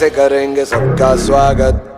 से करेंगे सबका स्वागत।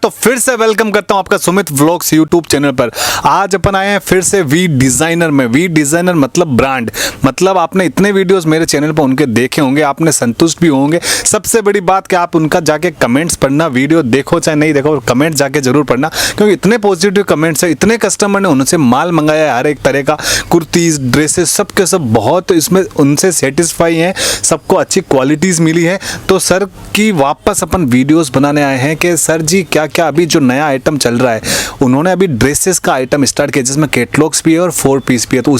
तो फिर से वेलकम करता हूं आपका सुमित व्लॉग्स यूट्यूब चैनल पर। आज अपन आए हैं फिर से वी डिज़ाइनर में। वी डिज़ाइनर मतलब ब्रांड, मतलब आपने इतने वीडियोस मेरे चैनल पर उनके देखे होंगे, आपने संतुष्ट भी होंगे। सबसे बड़ी बात कि आप उनका जाके कमेंट्स पढ़ना, वीडियो देखो चाहे नहीं देखो, कमेंट जाके जरूर पढ़ना, क्योंकि इतने पॉजिटिव कमेंट्स है। इतने कस्टमर ने उनसे माल मंगाया है, हर एक तरह का कुर्तीज़, ड्रेसेस, सब के सब बहुत इसमें उनसे सेटिस्फाई हैं, सबको अच्छी क्वालिटीज़ मिली है। तो सर की वापस अपन वीडियोज़ बनाने आए हैं कि सर जी क्या क्या अभी जो नया आइटम चल रहा है। उन्होंने अभी ड्रेसेस का आइटम स्टार्ट किया जिसमें कैटलॉग्स भी है और 4 पीस भी है। तो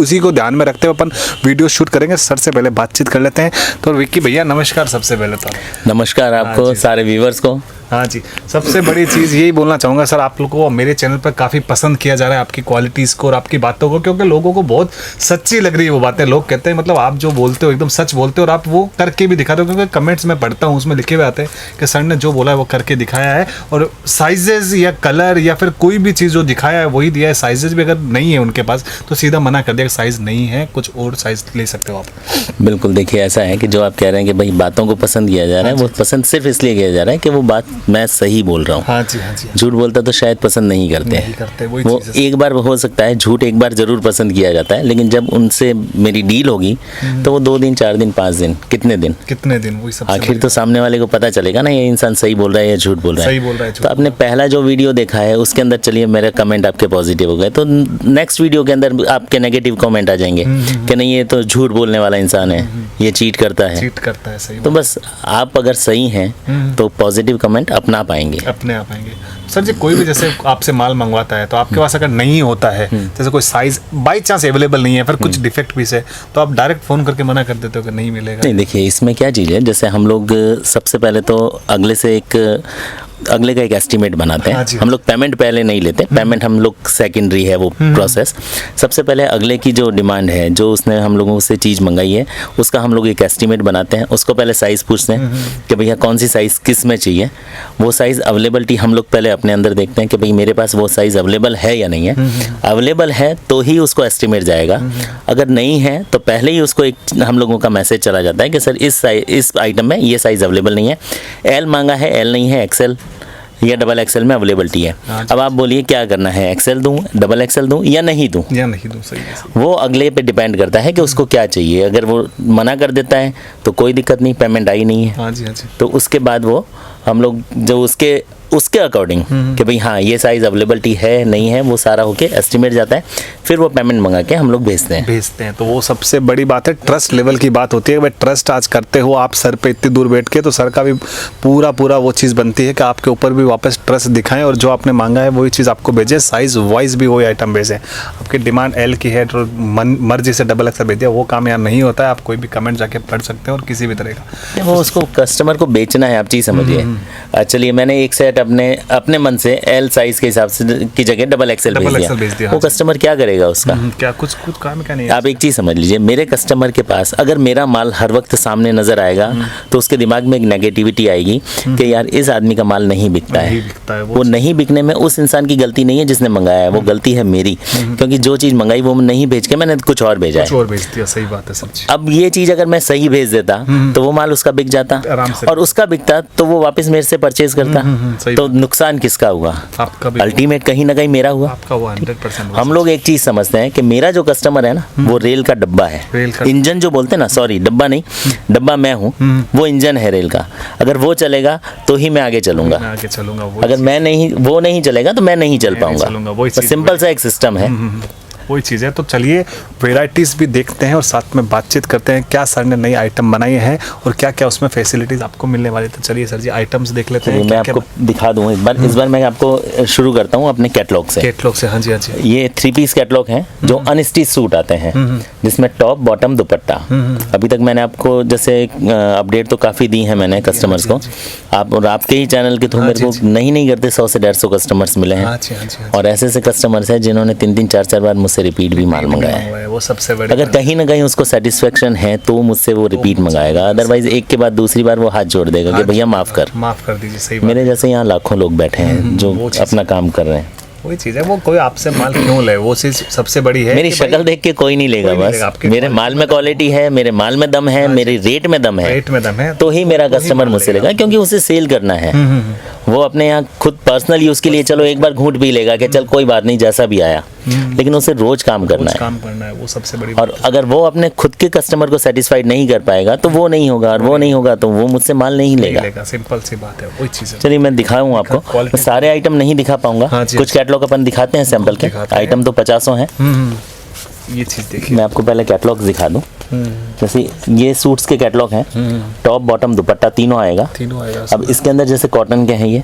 उसी को ध्यान में रखते हुए अपन वीडियो शूट करेंगे। सर से पहले बातचीत कर लेते हैं। तो विक्की भैया नमस्कार। सबसे पहले तो नमस्कार आपको, सारे व्यूवर्स को। हाँ जी, सबसे बड़ी चीज़ यही बोलना चाहूँगा सर, आप लोगों को मेरे चैनल पर काफ़ी पसंद किया जा रहा है आपकी क्वालिटीज़ को और आपकी बातों को, क्योंकि लोगों को बहुत सच्ची लग रही है वो बातें। लोग कहते हैं मतलब आप जो बोलते हो एकदम सच बोलते हो, और आप वो करके भी दिखाते हो। क्योंकि कमेंट्स में पढ़ता हूँ, उसमें लिखे हुए आते हैं कि सर ने जो बोला है वो करके दिखाया है, और साइजेज़ या कलर या फिर कोई भी चीज़ जो दिखाया है वही दिया है। साइजेज़ भी अगर नहीं है उनके पास तो सीधा मना कर दिया कि साइज़ नहीं है, कुछ और साइज़ ले सकते हो आप। बिल्कुल, देखिए ऐसा है कि जो आप कह रहे हैं कि भाई बातों को पसंद किया जा रहा है, वो पसंद सिर्फ इसलिए किया जा रहा है कि वो बात मैं सही बोल रहा हूँ। हाँ जी, हाँ जी। झूठ बोलता तो शायद पसंद नहीं करते, वो एक बार हो सकता है, झूठ एक बार जरूर पसंद किया जाता है, लेकिन जब उनसे मेरी डील होगी तो वो 2 दिन 4 दिन 5 दिन कितने दिन वही सब आखिर तो सामने वाले को पता चलेगा ना ये इंसान सही बोल रहा है या झूठ बोल रहा है। तो आपने पहला जो वीडियो देखा है उसके अंदर चलिए मेरे कमेंट आपके पॉजिटिव हो गए, तो नेक्स्ट वीडियो के अंदर आपके नेगेटिव कमेंट आ जाएंगे कि नहीं ये तो झूठ बोलने वाला इंसान है, ये चीट करता है। सही। तो बस आप अगर सही हैं तो पॉजिटिव कमेंट अपना पाएंगे, अपने आप आएंगे। सर जी कोई भी जैसे आपसे माल मंगवाता है तो आपके पास अगर नहीं होता है, जैसे कोई साइज बाई चांस अवेलेबल नहीं है, फिर कुछ डिफेक्ट पीस है, तो आप डायरेक्ट फ़ोन करके मना कर देते हो कि नहीं मिलेगा? नहीं, देखिए इसमें क्या चीज़ है, जैसे हम लोग सबसे पहले तो अगले का एक एस्टीमेट बनाते हैं। हाँ जी। हम लोग पेमेंट पहले नहीं लेते, पेमेंट हम लोग सेकेंडरी है वो प्रोसेस। सबसे पहले अगले की जो डिमांड है, जो उसने हम लोगों से चीज़ मंगाई है, उसका हम लोग एक एस्टीमेट बनाते हैं। उसको पहले साइज़ पूछते हैं कि भैया कौन सी साइज़ किस में चाहिए। वो साइज़ अवेलेबिलिटी हम लोग पहले अपने अंदर देखते हैं कि भाई मेरे पास वो साइज़ अवेलेबल है या नहीं है। अवेलेबल है तो ही उसको एस्टीमेट जाएगा, अगर नहीं है तो पहले ही उसको एक हम लोगों का मैसेज चला जाता है कि सर इस आइटम में ये साइज़ अवेलेबल नहीं है। एल मांगा है, एल नहीं है, एक्सेल या डबल एक्सेल में अवेलेबिलिटी है। अब आप बोलिए क्या करना है, एक्सेल दूं, डबल एक्सेल दूं या नहीं दूं? सही है। वो अगले पे डिपेंड करता है कि उसको क्या चाहिए। अगर वो मना कर देता है तो कोई दिक्कत नहीं, पेमेंट आई नहीं है। हाँ जी, हाँ जी। तो उसके बाद वो हम लोग जो उसके अकॉर्डिंग कि भाई हाँ ये साइज़ अवेलेबिलिटी है नहीं है, वो सारा होके एस्टीमेट जाता है, फिर वो पेमेंट मंगा के हम लोग भेजते हैं। तो वो सबसे बड़ी बात है, ट्रस्ट लेवल की बात होती है। भाई ट्रस्ट आज करते हो आप सर पे इतनी दूर बैठ के, तो सर का भी पूरा वो चीज़ बनती है कि आपके ऊपर भी वापस ट्रस्ट दिखाएं और जो आपने मांगा है वही चीज़ आपको भेजें, साइज़ वाइज भी वही आइटम भेजें। आपकी डिमांड एल की है तो मर्जी से डबल एक्सेल भेज दिया, वो काम यहाँ नहीं होता है। आप कोई भी कमेंट जाके पढ़ सकते हैं और किसी भी तरह का वो उसको कस्टमर को बेचना है, आप चीज़ समझिए। चलिए मैंने एक सेट अपने मन से एल साइज के हिसाब से की जगह डबल एक्सेल भेज दिया। वो कस्टमर क्या करेगा उसका? क्या कुछ काम का नहीं है। आप एक चीज़ समझ लीजिए, मेरे कस्टमर के पास अगर मेरा माल हर वक्त सामने नजर आएगा तो उसके दिमाग में एक नेगेटिविटी आएगी कि यार इस आदमी का माल नहीं बिकता है। वो नहीं बिकने में उस इंसान की गलती नहीं है जिसने मंगाया है, वो गलती है मेरी, क्योंकि जो चीज़ मंगाई वो नहीं भेज के मैंने कुछ और भेजा है। सही बात है सच। अब ये चीज़ अगर मैं सही भेज देता तो वो माल उसका बिक जाता, और उसका बिकता तो वो वापस मेरे से परचेज करता, तो नुकसान किसका हुआ? आपका। अल्टीमेट कहीं ना कहीं मेरा हुआ। आपका हुआ 100%। हम लोग एक चीज समझते हैं कि मेरा जो कस्टमर है ना वो रेल का डब्बा है, इंजन जो बोलते हैं ना, सॉरी डब्बा नहीं, डब्बा मैं हूँ, वो इंजन है रेल का। अगर वो चलेगा तो ही मैं आगे चलूंगा, अगर वो नहीं चलेगा तो मैं नहीं चल पाऊंगा। सिंपल सा एक सिस्टम है। वही चीज़ है। तो चलिए वेराइटीज़ भी देखते हैं और साथ में बातचीत करते हैं क्या सर ने नई आइटम बनाई है और क्या क्या उसमें फैसिलिटीज़ आपको मिलने वाली। तो चलिए सर जी आइटम्स देख लेते हैं। मैं आपको दिखा दूँ इस बार मैं आपको शुरू करता हूँ अपने कैटलॉग से। हाँ जी, हाँ जी। ये 3 पीस कैटलॉग हैं जो अनस्टिच सूट आते हैं, जिसमें टॉप बॉटम दुपट्टा। अभी तक मैंने आपको जैसे अपडेट तो काफ़ी दी है मैंने कस्टमर्स को, आप और आपके ही चैनल के थ्रू मेरे को नहीं करते 100 से 150 कस्टमर्स मिले हैं, और ऐसे कस्टमर्स हैं जिन्होंने 3-3 4-4 बार मुझसे रिपीट भी माल मंगाया है। वो सबसे बड़ी अगर कहीं ना कहीं उसको सेटिस्फेक्शन है तो मुझसे वो रिपीट मंगाएगा, अदरवाइज एक के बाद दूसरी बार वो हाथ जोड़ देगा कि भैया माफ़ कर दीजिए। सही मेरे जैसे यहाँ लाखों लोग बैठे हैं जो अपना काम कर रहे हैं। वही चीज है, वो कोई आपसे माल क्यों ले, वो चीज सबसे बड़ी है। मेरी कि भाई शक्ल देख के कोई नहीं लेगा, कोई नहीं लेगा, बस आपके मेरे माल में क्वालिटी है, मेरे माल में दम है, मेरे रेट में दम है, रेट में दम है तो ही मेरा तो ही कस्टमर माल मुझसे लेगा। लेगा, क्योंकि उसे सेल करना है। वो अपने यहाँ खुद पर्सनल यूज के लिए चलो एक बार घूंट पी लेगा कि चल कोई बात नहीं जैसा भी आया, लेकिन उसे रोज काम करना कुछ है। काम करना है, वो सबसे बड़ी और अगर वो अपने खुद के कस्टमर को सेटिस्फाइड नहीं कर पाएगा तो वो नहीं होगा, और वो नहीं होगा तो वो मुझसे माल नहीं नहीं लेगा। लेगा, सिंपल सी बात है, वही चीज है। चलिए मैं दिखाऊं आपको, क्वालिटी- मैं सारे आइटम नहीं दिखा पाऊंगा, हाँ जी, कुछ कैटलॉग अपन दिखाते हैं सैंपल के, दिखाते हैं। आइटम तो 50 हैं। ये चीज देखिए, मैं आपको पहले कैटलॉग दिखा दूं। जैसे ये सूट्स के कैटलॉग हैं, टॉप बॉटम दुपट्टा तीनों आएगा। तीनों आएगा। अब इसके अंदर जैसे कॉटन के हैं ये,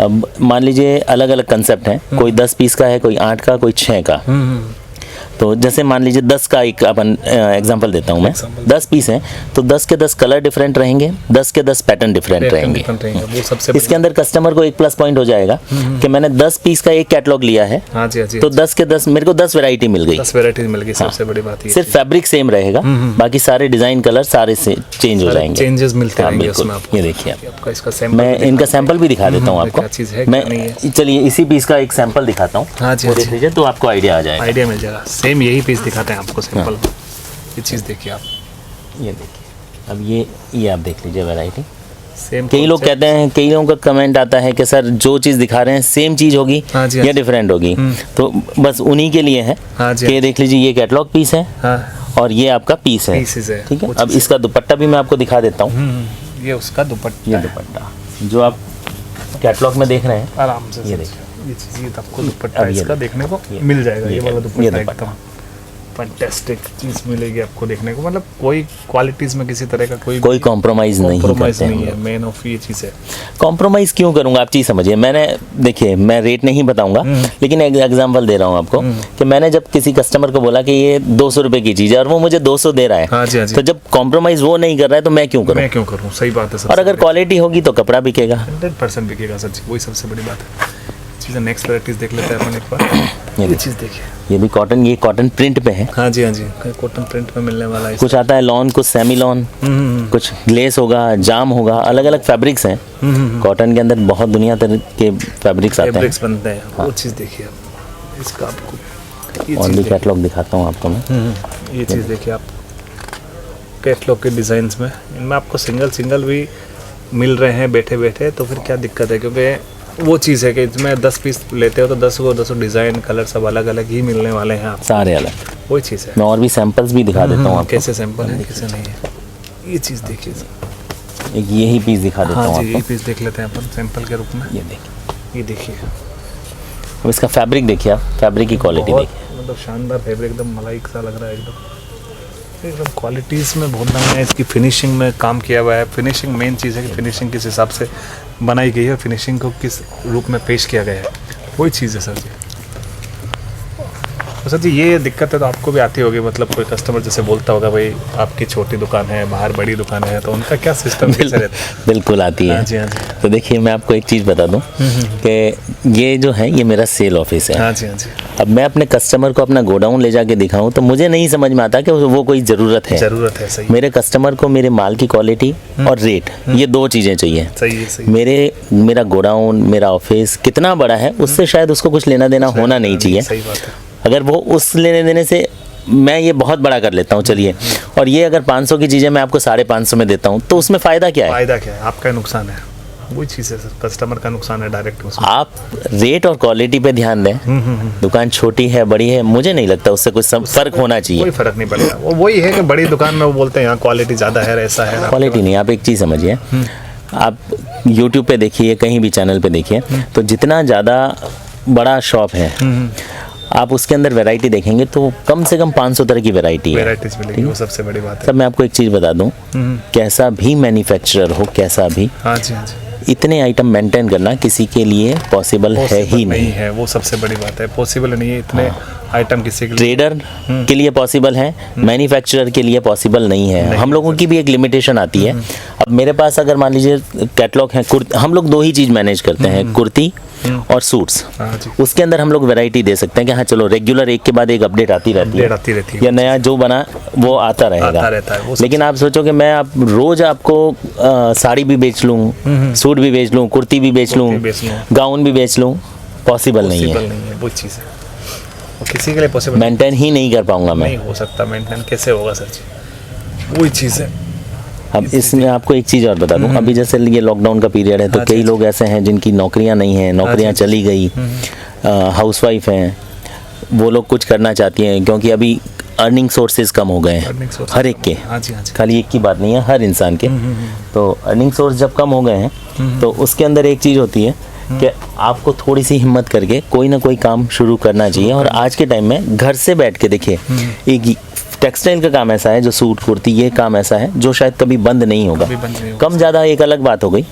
अब मान लीजिए अलग अलग कंसेप्ट हैं, कोई 10 पीस का है, कोई 8 का, कोई 6 का। तो जैसे मान लीजिए 10 का एक अपन एग्जांपल देता हूँ मैं, 10 पीस हैं तो 10 के 10 कलर डिफरेंट रहेंगे, 10 के 10 पैटर्न डिफरेंट रहेंगे। वो सबसे इसके अंदर कस्टमर को एक प्लस पॉइंट हो जाएगा कि मैंने 10 पीस का एक कैटलॉग लिया है, हाँ जी, हाँ जी, तो 10 के 10 मेरे को 10 वैरायटी मिल गई। 10 वैरायटी मिल गई, सबसे बड़ी बात ये सिर्फ फैब्रिक सेम रहेगा, बाकी सारे डिजाइन कलर सारे से चेंज हो जाएंगे। चेंजेस मिलते हाँ, रहेंगे बिल्कुल। उसमें आपको। ये देखिए आप, आपका इसका सैंपल मैं इनका सैंपल भी दिखा देता हूँ आपको। क्या चीज़ है, क्या नहीं मैं चलिए इसी पीस का एक सैंपल दिखाता हूँ, हाँ जी, वो हाँ देख लीजिए तो आपको आइडिया आ जाएगा। आइडिया मिल जाएगा। सेम यही पीस दिखाते हैं आपको सैंपल में। ये चीज़ देखिए आप, ये देखिए, अब ये आप देख लीजिए वैरायटी। सेम कई लोग कहते हैं, कई लोगों का कमेंट आता है कि सर जो चीज़ दिखा रहे हैं सेम चीज़ होगी हाँ जी, हाँ या जी। डिफरेंट होगी, तो बस उन्हीं के लिए है हाँ जी, कि ये देख लीजिए, ये कैटलॉग पीस है हाँ, और ये आपका पीस है। पीसेस है, ठीक है, वो अब चीज़ इसका दुपट्टा भी मैं आपको दिखा देता हूँ। ये उसका दुपट्टा ये है। दुपट्टा जो आप कैटलॉग में देख रहे हैं, आराम से ये देखिए, ये चीज़ ये आपको दुपट्टा अब ये इसका देखिए, देखने को ये मिल जाएगा। ये वाला ये दुपट्टा दुपट्टा। एकदम फैंटास्टिक चीज़ मिलेगी आपको देखने को, मतलब कोई क्वालिटीज़ में किसी तरह का कोई कॉम्प्रोमाइज़ नहीं कॉम्प्रोमाइज़ करते नहीं हैं। है। मेन ऑफ ये चीज़ है। कॉम्प्रोमाइज़ क्यों करूंगा, आप चीज़ समझिए। मैंने देखिए, मैं रेट नहीं बताऊंगा, लेकिन एक एग्जांपल दे रहा हूं आपको कि मैंने जब किसी कस्टमर को बोला कि ये 200 रुपए की चीज़ है और वो मुझे 200 दे रहा है, हाँ जी, हाँ जी। तो जब कॉम्प्रोमाइज़ वो नहीं कर रहा है तो मैं क्यों करूँ? मैं क्यों करूँ, सही बात है। और अगर क्वालिटी होगी तो कपड़ा बिकेगा। 100% बिकेगा सर जी, वही सबसे बड़ी बात है। चीज़ें नेक्स्ट वैराइटीज़ देख लेते हैं अपन एक बार। ये चीज़ देखिए, ये भी कॉटन, ये कॉटन प्रिंट पे है। हाँ जी, हाँ जी, कॉटन प्रिंट में मिलने वाला है। कुछ आता है लॉन, कुछ सेमी लॉन, कुछ ग्लेस होगा, जाम होगा, अलग अलग फैब्रिक्स हैं। कॉटन के अंदर बहुत दुनिया तरह के फैब्रिक्स आते हैं। फैब्रिक्स बनते हैं, वो चीज़ देखिए आप। इसका आपको ये और चीज़ भी देखिए, कैटलॉग दिखाता हूँ आपको मैं। ये चीज़ देखिए आप, कैटलॉग के डिज़ाइंस में इनमें आपको सिंगल भी मिल रहे हैं बैठे बैठे, तो फिर क्या दिक्कत है, क्योंकि वो चीज़ है कि इसमें 10 पीस लेते हो तो 10 को 10 डिज़ाइन कलर सब अलग अलग ही मिलने वाले हैं आप। सारे अलग। वही चीज़ है। मैं और भी सैंपल्स भी दिखा देता हूँ आपको। कैसे सैंपल है, कैसे नहीं है, ये चीज़ देखिए सर। एक यही पीस दिखा देता हाँ हूँ जी, आपको। ये पीस देख लेते हैं अपन सैंपल के रूप में। ये देखिए, ये देखिए, अब इसका फैब्रिक देखिए आप, फैब्रिक की क्वालिटी बहुत देखिए। मतलब शानदार फैब्रिक, एकदम मलाई सा लग रहा है एकदम क्वालिटीज़ में बहुत दम है। इसकी फिनिशिंग में काम किया हुआ है। फिनिशिंग मेन चीज़ है कि फिनिशिंग किस हिसाब से बनाई गई है, फिनिशिंग को किस रूप में पेश किया गया है, वही चीज़ है सर जी। तो सर जी ये दिक्कत है तो आपको भी आती होगी, मतलब कोई कस्टमर जैसे बोलता होगा भाई आपकी छोटी दुकान है, बाहर बड़ी दुकान है, तो उनका क्या सिस्टम कैसे रहता है? बिल्कुल आती है। हाँ जी, हाँ जी। तो देखिए, मैं आपको एक चीज़ बता दूं कि ये जो है, ये मेरा सेल ऑफिस है। हाँ जी, हाँ जी। अब मैं अपने कस्टमर को अपना गोडाउन ले जाके दिखाऊं तो मुझे नहीं समझ में आता कि वो कोई ज़रूरत है। ज़रूरत है, सही मेरे कस्टमर को मेरे माल की क्वालिटी और रेट, ये 2 चीज़ें चाहिए। सही है, सही है। मेरा गोडाउन, मेरा ऑफिस कितना बड़ा है उससे शायद उसको कुछ लेना देना होना नहीं चाहिए। सही बात है। अगर वो उस लेने देने से मैं ये बहुत बड़ा कर लेता हूँ, चलिए, और ये अगर 500 की चीज़ें मैं आपको 550 में देता हूँ तो उसमें फ़ायदा क्या है? फायदा क्या है, आपका नुकसान है। वही चीज़ है सर, कस्टमर का नुकसान है डायरेक्ट उसमें। आप रेट और क्वालिटी पे ध्यान दें। दुकान छोटी है, बड़ी है, मुझे नहीं लगता उससे कुछ फ़र्क होना चाहिए। कोई फर्क नहीं पड़ेगा। वो वही है कि बड़ी दुकान में वो बोलते हैं यहाँ क्वालिटी ज़्यादा है, ऐसा है। क्वालिटी नहीं, आप एक चीज़ समझिए, आप YouTube पे देखिए, कहीं भी चैनल पे देखिए, तो जितना ज़्यादा बड़ा शॉप है आप उसके अंदर वैरायटी देखेंगे तो कम से कम 500 तरह की वैरायटी है। वेराइटीज मिलेगी, वो सबसे बड़ी बात है। सब मैं आपको एक चीज़ बता दूं, कैसा भी मैन्युफैक्चरर हो, कैसा भी, हाँ जी, हाँ जी। इतने आइटम मेंटेन करना किसी के लिए पॉसिबल है ही नहीं। है, वो सबसे बड़ी बात है। पॉसिबल नहीं है इतने आइटम किसी के लिए। ट्रेडर के लिए पॉसिबल है, मैन्युफैक्चरर के लिए पॉसिबल नहीं है। हम लोगों की भी एक लिमिटेशन आती है। अब मेरे पास अगर मान लीजिए कैटलॉग है, हम लोग 2 ही चीज़ मैनेज करते हैं, कुर्ती और सूट्स। हाँ जी। उसके अंदर हम लोग वैरायटी दे सकते हैं कि हाँ चलो रेगुलर एक के बाद एक अपडेट आती रहती है, आती रहती है, या नया जो बना वो आता रहेगा। आता रहता है, वो लेकिन आप सोचो कि मैं आप रोज आपको साड़ी भी बेच लूँ, सूट भी बेच लूँ, कुर्ती भी बेच लूँ, बेच लूँ। गाउन भी बेच लूँ, पॉसिबल नहीं है, पॉसिबल नहीं है, वो चीज़ है, वो किसी के लिए पॉसिबल मेंटेन ही नहीं कर पाऊंगा मैं। नहीं हो सकता, मेंटेन कैसे होगा सर जी, वही चीज़ है। अब इसमें आपको एक चीज़ और बता दूं, अभी जैसे ये लॉकडाउन का पीरियड है तो कई लोग ऐसे हैं जिनकी नौकरियां नहीं हैं, नौकरियां चली गई, हाउसवाइफ हैं, वो लोग कुछ करना चाहती हैं क्योंकि अभी अर्निंग सोर्सेज कम हो गए हैं हर एक के, हाँ जी हाँ जी, खाली एक की बात नहीं है, हर इंसान के। तो अर्निंग सोर्स जब कम हो गए हैं तो उसके अंदर एक चीज़ होती है कि आपको थोड़ी सी हिम्मत करके कोई ना कोई काम शुरू करना चाहिए। और आज के टाइम में घर से बैठ के देखिए, एक टेक्सटाइल का काम ऐसा है, जो सूट कुर्ती, ये काम ऐसा है जो शायद कभी बंद नहीं होगा। कम ज़्यादा एक अलग बात हो गई,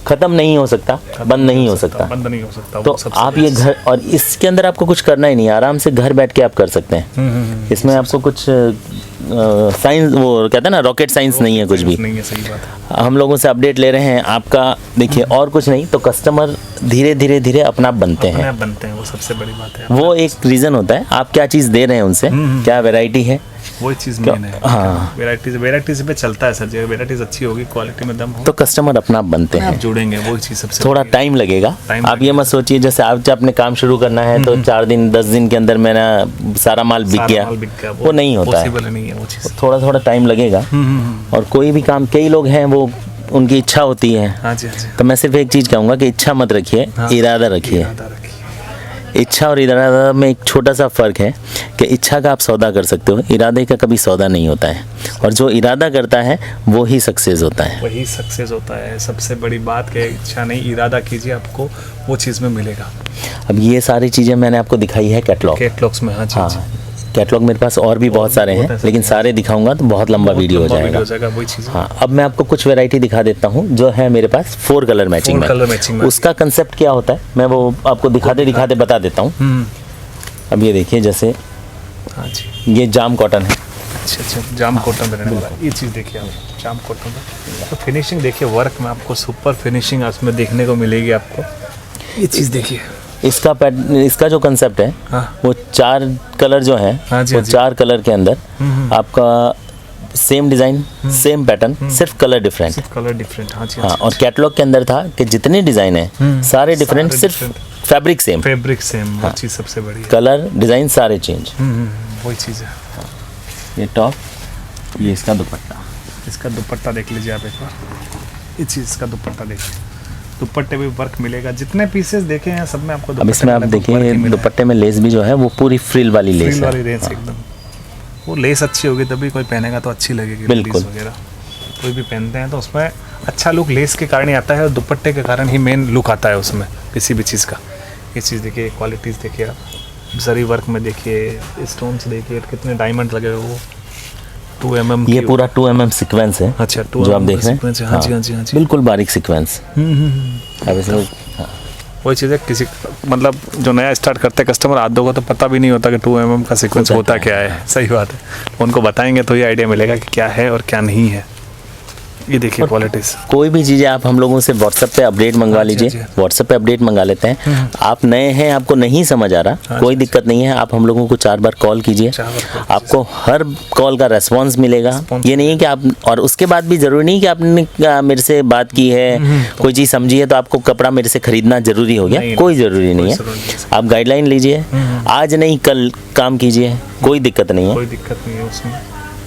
ख़त्म नहीं हो सकता, बंद नहीं हो सकता, बंद नहीं हो सकता। तो आप ये घर, और इसके अंदर आपको कुछ करना ही नहीं है, आराम से घर बैठ के आप कर सकते हैं। इसमें आपको कुछ साइंस, वो कहते हैं ना, रॉकेट साइंस नहीं है कुछ भी। नहीं है, सही बात है। हम लोगों से अपडेट ले रहे हैं आपका, देखिए, और कुछ नहीं तो कस्टमर धीरे धीरे धीरे अपना बनते हैं, बनते हैं, वो सबसे बड़ी बात है। वो एक रीज़न होता है आप क्या चीज़ दे रहे हैं उनसे, क्या वैरायटी है, वही चीज़ मेन है। हाँ, वेराइटीज पे चलता है सर जी, वेराइटीज अच्छी होगी, क्वालिटी में दम हो तो कस्टमर अपना बनते आप हैं। जुड़ेंगे, वही चीज़ सबसे थोड़ा बड़ी है। टाइम लगेगा, आप ये मत सोचिए जैसे आप जब अपने काम शुरू करना है तो 4 दिन 10 दिन के अंदर मेरा सारा माल बिक सारा माल बिक गया, गया, वो नहीं होता है, पॉसिबल नहीं है वो चीज़। थोड़ा थोड़ा टाइम लगेगा। और कोई भी काम, कई लोग हैं वो उनकी इच्छा होती है, हाँ जी हाँ जी, तो मैं सिर्फ एक चीज़ कहूँगा कि इच्छा मत रखिए, इरादा रखिए। इरादा रखिए। इच्छा और इरादा में एक छोटा सा फ़र्क है कि इच्छा का आप सौदा कर सकते हो, इरादे का कभी सौदा नहीं होता है, और जो इरादा करता है वो ही सक्सेस होता है। वही सक्सेस होता है। सबसे बड़ी बात कि इच्छा नहीं, इरादा कीजिए, आपको वो चीज़ में मिलेगा। अब ये सारी चीज़ें मैंने आपको दिखाई है कैटलॉग्स में, हाँ जी हाँ, कैटलॉग मेरे पास और भी बहुत सारे हैं, लेकिन सारे दिखाऊंगा तो बहुत लंबा वीडियो हो जाएगा। वही चीज़। हाँ, अब मैं आपको कुछ वैरायटी दिखा देता हूँ जो है मेरे पास 4 कलर मैचिंग में। उसका कंसेप्ट क्या होता है मैं वो आपको दिखाते दिखाते बता देता हूँ। अब ये देखिए, जैसे हाँ जी, ये जाम कॉटन है। अच्छा अच्छा, जाम कॉटन में रहने वाला है। ये चीज़ देखिए आप, जाम कॉटन में तो फिनिशिंग देखिए, वर्क में आपको सुपर फिनिशिंग उसमें देखने को मिलेगी आपको। ये चीज़ देखिए, इसका जो कंसेप्ट है, हाँ, वो 4 कलर जो है, हाँ जी, वो हाँ जी। 4 कलर के अंदर आपका सेम डिज़ाइन, सेम पैटर्न, सिर्फ कलर डिफरेंट। कलर डिफरेंट, हाँ जी हाँ, और कैटलॉग के अंदर था कि जितने डिज़ाइन है सारे डिफरेंट, सिर्फ फैब्रिक सेम, वो चीज़ सबसे बड़ी है। कलर डिज़ाइन सारे चेंज। वही चीज़ है। ये टॉप, ये इसका दुपट्टा, इसका दुपट्टा देख लीजिए आप एक बार, ये चीज़ इसका दुपट्टा देखिए, दुपट्टे में वर्क मिलेगा। जितने पीसेस देखे हैं सब में आपको अब इसमें आप देखिए दुपट्टे में लेस भी जो है वो पूरी फ्रिल वाली लेस है। वाली लेस एकदम, वो लेस अच्छी होगी तभी कोई पहनेगा तो अच्छी लगेगी। बिल्कुल वगैरह कोई भी पहनते हैं तो उसमें अच्छा लुक लेस के कारण ही आता है, और दुपट्टे के कारण ही मेन लुक आता है उसमें किसी भी चीज़ का। ये चीज़ देखिए, क्वालिटीज़ देखिए आप, जरी वर्क में देखिए, स्टोन्स देखिए, कितने डायमंड लगे हुए, वो 2 mm ये पूरा 2 mm सीक्वेंस है। अच्छा, जो आप देख रहे हैं, हाँ जी हाँ जी हाँ जी, बिल्कुल बारीक सीक्वेंस। अब इसमें वही चीज़ है, किसी मतलब जो नया स्टार्ट करते हैं कस्टमर हाथ दोगे तो पता भी नहीं होता कि 2 mm का सीक्वेंस होता क्या है। सही बात है, उनको बताएंगे तो ये आइडिया मिलेगा कि क्या है और क्या नहीं है। ये देखिए क्वालिटीज़, कोई भी चीज़ें आप हम लोगों से व्हाट्सएप पे अपडेट मंगवा लीजिए, व्हाट्सएप पे अपडेट मंगा लेते हैं। आप नए हैं, आपको नहीं समझ आ रहा, कोई दिक्कत नहीं है, आप हम लोगों को 4 बार कॉल कीजिए, आपको हर कॉल का रेस्पॉन्स मिलेगा। ये नहीं है कि आप, और उसके बाद भी ज़रूरी नहीं कि आपने मेरे से बात की है, कोई चीज़ समझी है तो आपको कपड़ा मेरे से ख़रीदना ज़रूरी हो गया, कोई ज़रूरी नहीं है। आप गाइडलाइन लीजिए, आज नहीं कल काम कीजिए, कोई दिक्कत नहीं है। कोई दिक्कत नहीं है उसमें।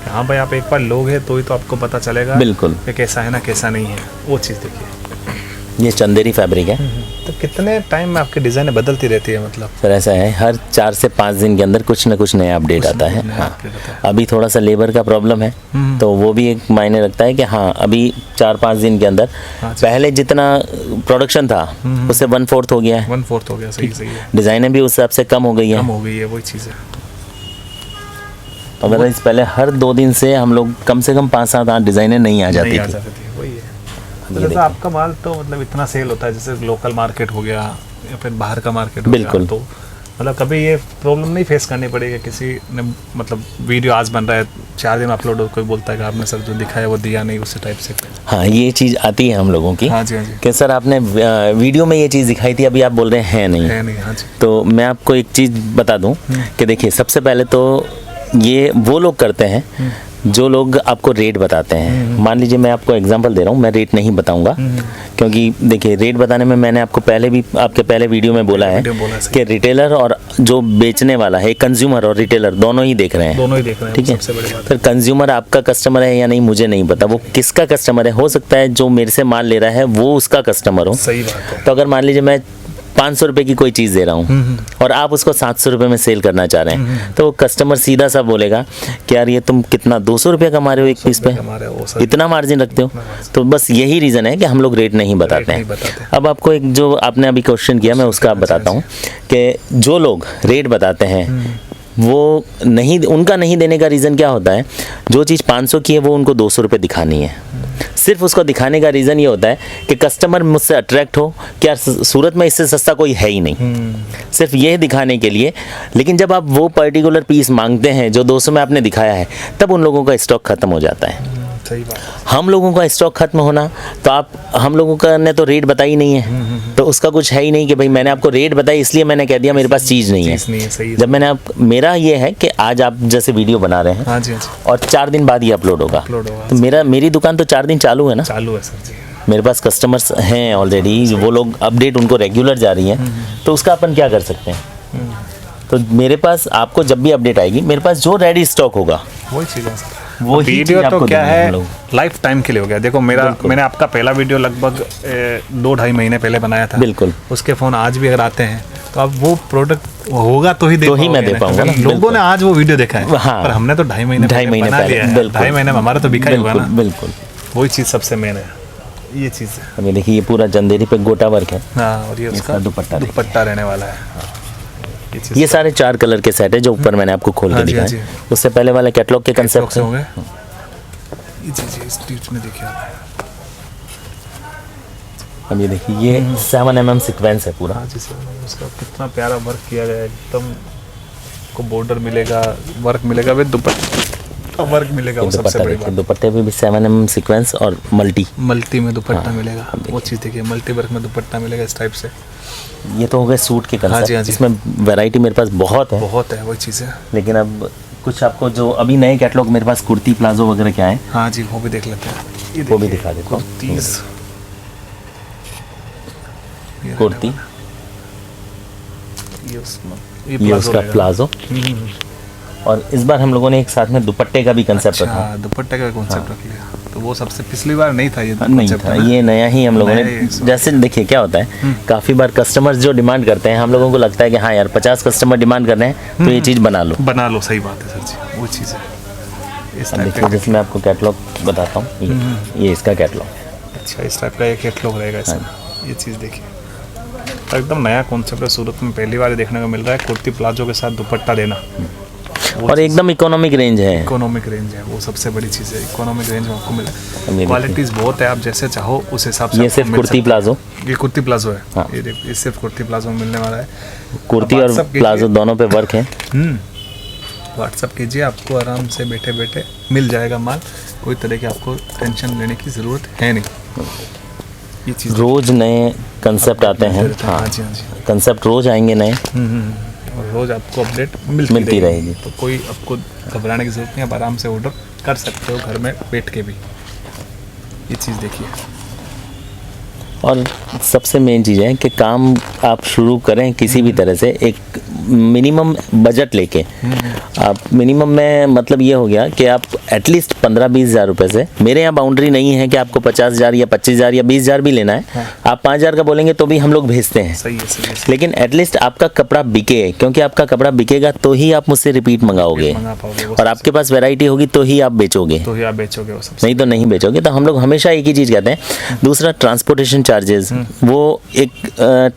हाँ भाई, आप एक बार लोग हैं तो ही तो आपको पता चलेगा बिल्कुल कि कैसा है ना कैसा नहीं है, वो चीज़ देखिए। ये चंदेरी फैब्रिक है। तो कितने टाइम में आपकी डिज़ाइन बदलती रहती है? मतलब सर ऐसा है, हर 4 से 5 दिन के अंदर कुछ ना कुछ नया अपडेट आता है। हाँ, अभी थोड़ा सा लेबर का प्रॉब्लम है तो वो भी एक मायने रखता है कि हाँ, अभी 4-5 दिन के अंदर पहले जितना प्रोडक्शन था उससे 1/4 हो गया है, 1/4 हो गया। सही सही है, डिज़ाइनें भी उस हिसाब से कम हो गई कम है। हो गई है, वही चीज़ है। अदरवाइज पहले हर 2 दिन से हम लोग कम से कम 5-7-8 डिज़ाइनें नहीं आ जाती थी। वही है। तो जैसे आपका माल तो मतलब इतना सेल होता है, जैसे लोकल मार्केट हो गया या फिर बाहर का मार्केट हो गया, बिल्कुल। तो मतलब कभी ये प्रॉब्लम नहीं फेस करनी पड़ेगी किसी ने, मतलब वीडियो आज बन रहा है 4 दिन अपलोड हो, कोई बोलता है कि आपने सर जो दिखाया वो दिया नहीं, उसी टाइप से। हाँ, ये चीज़ आती है हम लोगों की। हाँ जी हाँ जी, कि सर आपने वीडियो में ये चीज़ दिखाई थी, अभी आप बोल रहे हैं नहीं। है नहीं, हाँ जी। तो मैं आपको एक चीज़ बता दूं कि देखिए, सबसे पहले तो ये वो लोग करते हैं जो लोग आपको रेट बताते हैं, मान लीजिए मैं आपको एग्जांपल दे रहा हूँ, मैं रेट नहीं बताऊंगा क्योंकि देखिए रेट बताने में मैंने आपको पहले भी आपके पहले वीडियो में बोला है कि रिटेलर और जो बेचने वाला है, कंज्यूमर और रिटेलर दोनों ही देख रहे हैं, दोनों ही देख रहे हैं, ठीक है। सबसे बड़ी बात। फिर कंज्यूमर आपका कस्टमर है या नहीं मुझे नहीं पता, वो किसका कस्टमर है, हो सकता है जो मेरे से माल ले रहा है वो उसका कस्टमर हो। सही बात है। तो अगर मान लीजिए मैं 500 रुपए की कोई चीज़ दे रहा हूँ और आप उसको 700 रुपए में सेल करना चाह रहे हैं, तो वो कस्टमर सीधा सा बोलेगा कि यार ये तुम कितना 200 रुपये कमा रहे हो एक पीस पे, इतना मार्जिन रखते हो। तो बस यही रीज़न है कि हम लोग रेट नहीं बताते हैं। अब आपको एक जो आपने अभी क्वेश्चन किया मैं उसका आप बताता हूँ कि जो लोग रेट बताते हैं वो नहीं, उनका नहीं देने का रीज़न क्या होता है, जो चीज़ 500 की है वो उनको 200 रुपये दिखानी है। सिर्फ उसको दिखाने का रीज़न ये होता है कि कस्टमर मुझसे अट्रैक्ट हो कि यार सूरत में इससे सस्ता कोई है ही नहीं, सिर्फ ये दिखाने के लिए। लेकिन जब आप वो पर्टिकुलर पीस मांगते हैं जो 200 में आपने दिखाया है, तब उन लोगों का स्टॉक ख़त्म हो जाता है। सही बात। हम लोगों का स्टॉक खत्म होना, तो आप हम लोगों का ने तो रेट बताई नहीं है, तो उसका कुछ है ही नहीं कि भाई मैंने आपको रेट बताई इसलिए मैंने कह दिया मेरे पास चीज़ नहीं है। सही है। जब मैंने आप, मेरा ये है कि आज आप जैसे वीडियो बना रहे हैं, हाँ जी, हाँ जी। और 4 दिन बाद ही अपलोड होगा, तो मेरी दुकान तो 4 दिन चालू है ना, चालू है सर जी। मेरे पास कस्टमर्स हैं ऑलरेडी, वो लोग अपडेट उनको रेगुलर जा रही है, तो उसका अपन क्या कर सकते हैं। तो मेरे पास आपको जब भी अपडेट आएगी, मेरे पास जो रेडी स्टॉक होगा वही चीज़ है सर। वो वीडियो तो क्या है, लाइफ टाइम के लिए हो गया। देखो मैंने आपका पहला वीडियो लगभग 2-2.5 महीने पहले बनाया था। बिल्कुल। उसके फ़ोन आज भी अगर आते हैं तो अब वो प्रोडक्ट होगा तो ही मैं दे पाऊंगा ना। लोगों ने आज वो वीडियो देखा है, हाँ। पर हमने तो 2.5 महीने पहले 2.5 महीने में हमारा तो बिका ही होगा ना। बिल्कुल वही चीज़ सबसे मेन है, ये चीज़ है। अभी देखिए ये पूरा चंदेरी पे गोटा वर्क है। हाँ, और ये उसका दुपट्टा रहने वाला है। ये सारे 4 कलर के सेट है जो ऊपर मैंने आपको खोल के दिखाया। उससे पहले वाले कैटलॉग के कंसेप्ट हो गए। ये चीज़ इस टिप्स में देखिए आप। अब ये देखिए ये 7mm सीक्वेंस है पूरा। हाँ जी सर, उसका कितना प्यारा वर्क किया गया है, एकदम को बॉर्डर मिलेगा, वर्क मिलेगा, विद दुपट्टा वर्क मिलेगा। वो सबसे बड़ी बात, दुपट्टे पे भी 7mm सीक्वेंस और मल्टी में दुपट्टा मिलेगा। वो चीज़ देखिए, मल्टी वर्क में दुपट्टा मिलेगा इस टाइप से। ये तो हो गए सूट के कंसेप्ट। हाँ जी, हाँ जी। इसमें वैरायटी मेरे पास बहुत है, वही चीज़ है। लेकिन अब कुछ आपको जो अभी नए कैटलॉग मेरे पास कुर्ती प्लाजो वगैरह क्या है, हाँ जी, वो भी देख लेते हैं। वो भी दिखा देता हूँ। कुर्ती, ये उसका प्लाजो, और इस बार हम लोगों ने एक साथ में दुपट्टे का भी कंसेप्ट रखा। दुपट्टे का कंसेप्ट रख लिया, तो वो सबसे पिछली बार नहीं था। ये नहीं था, ये नया ही हम लोगों ने। जैसे देखिए क्या होता है, काफ़ी बार कस्टमर्स जो डिमांड करते हैं, हम लोगों को लगता है कि हाँ यार 50 कस्टमर डिमांड कर रहे हैं तो ये चीज़ बना लो। सही बात है सर जी, वो चीज़ है। इस टाइप देखिए, जैसे मैं आपको कैटलॉग बताता हूँ, ये इसका कैटलॉग। अच्छा, इस टाइप का एक कैटलॉग रहेगा इसमें। ये चीज़ देखिए, एकदम नया कॉन्सेप्ट है, सूरत में पहली बार देखने को मिल रहा है, कुर्ती प्लाजो के साथ दुपट्टा देना। और एकदम इकोनॉमिक रेंज है। इकोनॉमिक रेंज है, वो सबसे बड़ी चीज़ है। इकोनॉमिक रेंज में आपको मिले, क्वालिटीज़ बहुत है, आप जैसे चाहो उस हिसाब से। ये सिर्फ कुर्ती प्लाजो, ये कुर्ती प्लाजो है। हाँ। ये सिर्फ कुर्ती प्लाजो में मिलने वाला है। कुर्ती और प्लाजो दोनों पे वर्क है। व्हाट्सअप कीजिए, आपको आराम से बैठे बैठे मिल जाएगा माल। कोई तरह की आपको टेंशन लेने की ज़रूरत है नहीं। ये चीज़ रोज नए कंसेप्ट आते हैं। हाँ जी, हाँ जी, कंसेप्ट रोज आएंगे नए, और रोज आपको अपडेट मिलती रहेगी। तो कोई आपको घबराने की जरूरत नहीं, आप आराम से ऑर्डर कर सकते हो घर में बैठ के भी। ये चीज़ देखिए, और सबसे मेन चीज़ है कि काम आप शुरू करें किसी भी तरह से, एक मिनिमम बजट लेके। आप मिनिमम में मतलब ये हो गया कि आप एटलीस्ट 15-20 हज़ार रुपये से, मेरे यहाँ बाउंड्री नहीं है कि आपको 50,000 या 25,000 या 20,000 भी लेना है। हाँ। आप 5,000 का बोलेंगे तो भी हम लोग भेजते हैं। सही है, सही है। लेकिन एटलीस्ट आपका कपड़ा बिके, क्योंकि आपका कपड़ा बिकेगा तो ही आप मुझसे रिपीट मंगाओगे, और आपके पास वैरायटी होगी तो ही आप बेचोगे, वो सबसे, नहीं तो नहीं बेचोगे। तो हम लोग हमेशा एक ही चीज़ कहते हैं। दूसरा, ट्रांसपोर्टेशन चार्जेस, वो एक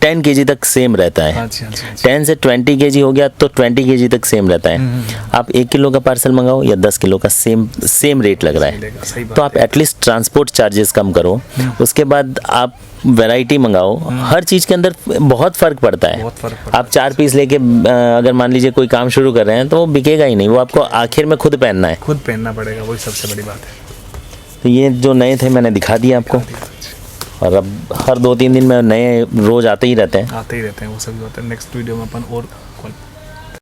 10 kg तक सेम रहता है। 10 से 20 kg हो गया तो 20 kg तक सेम रहता है। आप 1 किलो का पार्सल मंगाओ या 10 किलो का, सेम रेट लग रहा है। तो आप एटलीस्ट ट्रांसपोर्ट चार्जेस कम करो, उसके बाद आप वैरायटी मंगाओ। हर चीज़ के अंदर बहुत फ़र्क पड़ता है। आप 4 पीस लेके अगर मान लीजिए कोई काम शुरू कर रहे हैं तो वो बिकेगा ही नहीं, वो आपको आखिर में खुद पहनना है, खुद पहनना पड़ेगा, वही सबसे बड़ी बात है। तो ये जो नए थे मैंने दिखा दिया आपको, और अब हर 2-3 दिन में नए रोज आते ही रहते हैं। वो सभी होता है। नेक्स्ट वीडियो में अपन और